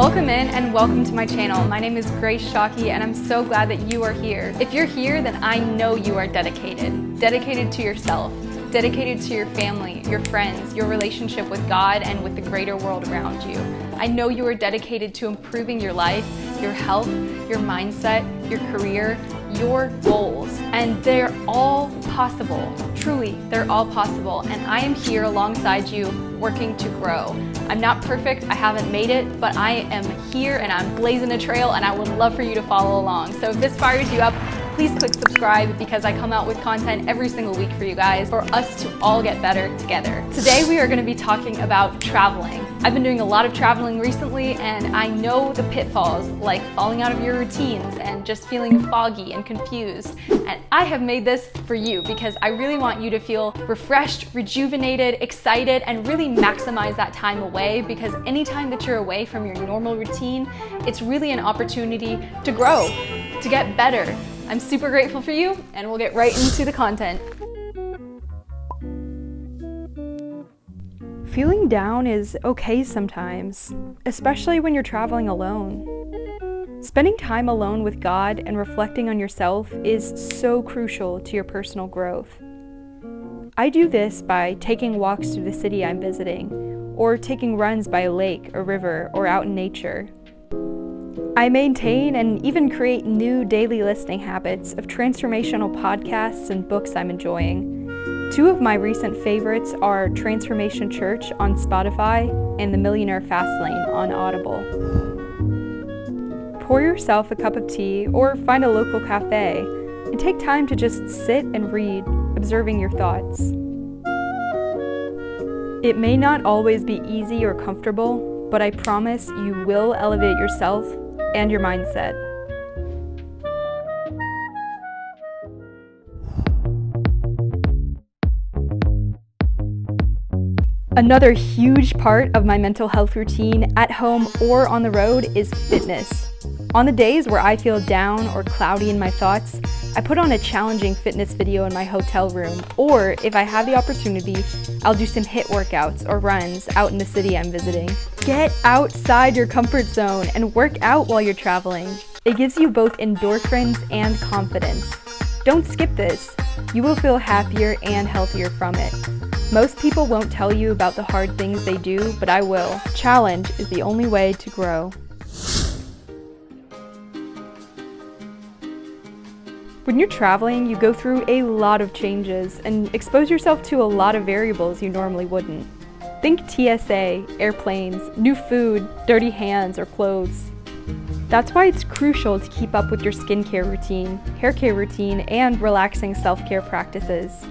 Welcome in and welcome to my channel. My name is Grace Shockey and I'm so glad that you are here. If you're here, then I know you are dedicated. Dedicated to yourself, dedicated to your family, your friends, your relationship with God and with the greater world around you. I know you are dedicated to improving your life, your health, your mindset, your career, your goals, and they're all possible. Truly, they're all possible, and I am here alongside you working to grow. I'm not perfect, I haven't made it, but I am here and I'm blazing a trail and I would love for you to follow along. So if this fires you up, please click subscribe because I come out with content every single week for you guys, for us to all get better together. Today we are going to be talking about traveling. I've been doing a lot of traveling recently and I know the pitfalls like falling out of your routines and just feeling foggy and confused. And I have made this for you because I really want you to feel refreshed, rejuvenated, excited, and really maximize that time away, because anytime that you're away from your normal routine, it's really an opportunity to grow, to get better. I'm super grateful for you, and we'll get right into the content. Feeling down is okay sometimes, especially when you're traveling alone. Spending time alone with God and reflecting on yourself is so crucial to your personal growth. I do this by taking walks through the city I'm visiting, or taking runs by a lake, a river, or out in nature. I maintain and even create new daily listening habits of transformational podcasts and books I'm enjoying. Two of my recent favorites are Transformation Church on Spotify and The Millionaire Fastlane on Audible. Pour yourself a cup of tea or find a local cafe and take time to just sit and read, observing your thoughts. It may not always be easy or comfortable, but I promise you will elevate yourself and your mindset. Another huge part of my mental health routine at home or on the road is fitness. On the days where I feel down or cloudy in my thoughts, I put on a challenging fitness video in my hotel room, or if I have the opportunity, I'll do some HIIT workouts or runs out in the city I'm visiting. Get outside your comfort zone and work out while you're traveling. It gives you both endorphins and confidence. Don't skip this. You will feel happier and healthier from it. Most people won't tell you about the hard things they do, but I will. Challenge is the only way to grow. When you're traveling, you go through a lot of changes and expose yourself to a lot of variables you normally wouldn't. Think TSA, airplanes, new food, dirty hands, or clothes. That's why it's crucial to keep up with your skincare routine, hair care routine, and relaxing self-care practices.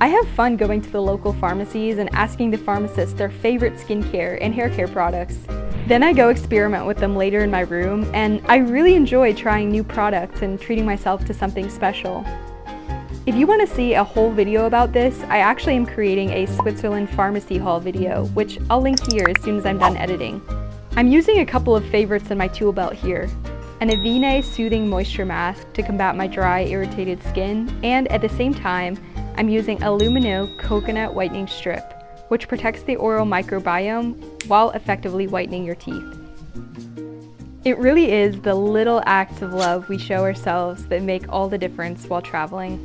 I have fun going to the local pharmacies and asking the pharmacists their favorite skincare and hair care products. Then I go experiment with them later in my room, and I really enjoy trying new products and treating myself to something special. If you want to see a whole video about this, I actually am creating a Switzerland pharmacy haul video, which I'll link here as soon as I'm done editing. I'm using a couple of favorites in my tool belt here. An Avene Soothing Moisture Mask to combat my dry, irritated skin, and at the same time, I'm using a Lumino Coconut Whitening Strip, which protects the oral microbiome while effectively whitening your teeth. It really is the little acts of love we show ourselves that make all the difference while traveling.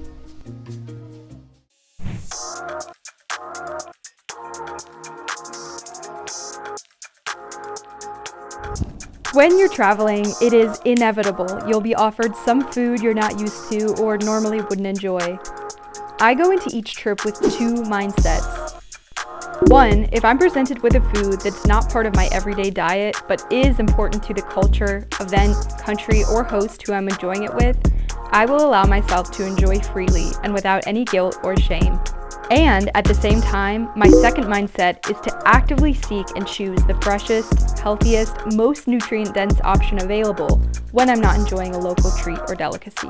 When you're traveling, it is inevitable you'll be offered some food you're not used to or normally wouldn't enjoy. I go into each trip with two mindsets. One, if I'm presented with a food that's not part of my everyday diet, but is important to the culture, event, country, or host who I'm enjoying it with, I will allow myself to enjoy freely and without any guilt or shame. And at the same time, my second mindset is to actively seek and choose the freshest, healthiest, most nutrient-dense option available when I'm not enjoying a local treat or delicacy.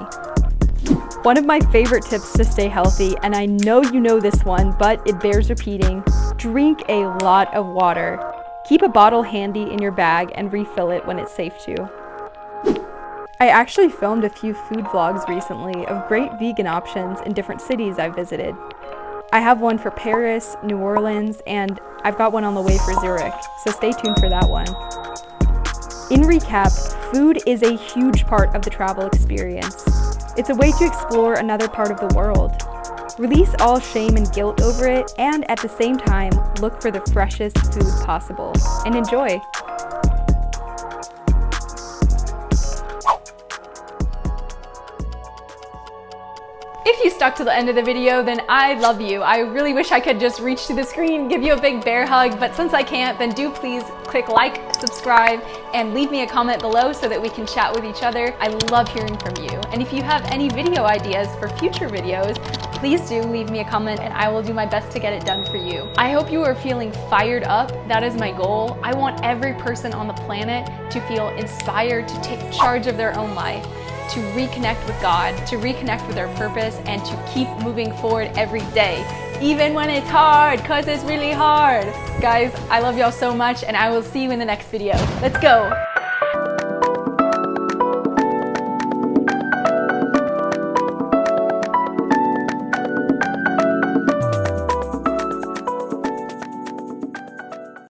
One of my favorite tips to stay healthy, and I know you know this one, but it bears repeating, drink a lot of water. Keep a bottle handy in your bag and refill it when it's safe to. I actually filmed a few food vlogs recently of great vegan options in different cities I've visited. I have one for Paris, New Orleans, and I've got one on the way for Zurich, so stay tuned for that one. In recap, food is a huge part of the travel experience. It's a way to explore another part of the world. Release all shame and guilt over it, and at the same time, look for the freshest food possible. And enjoy! If you stuck to the end of the video, then I love you. I really wish I could just reach to the screen, give you a big bear hug, but since I can't, then do please click like, subscribe, and leave me a comment below so that we can chat with each other. I love hearing from you. And if you have any video ideas for future videos, please do leave me a comment and I will do my best to get it done for you. I hope you are feeling fired up. That is my goal. I want every person on the planet to feel inspired to take charge of their own life, to reconnect with God, to reconnect with their purpose, and to keep moving forward every day, even when it's hard, because it's really hard. Guys, I love y'all so much, and I will see you in the next video. Let's go.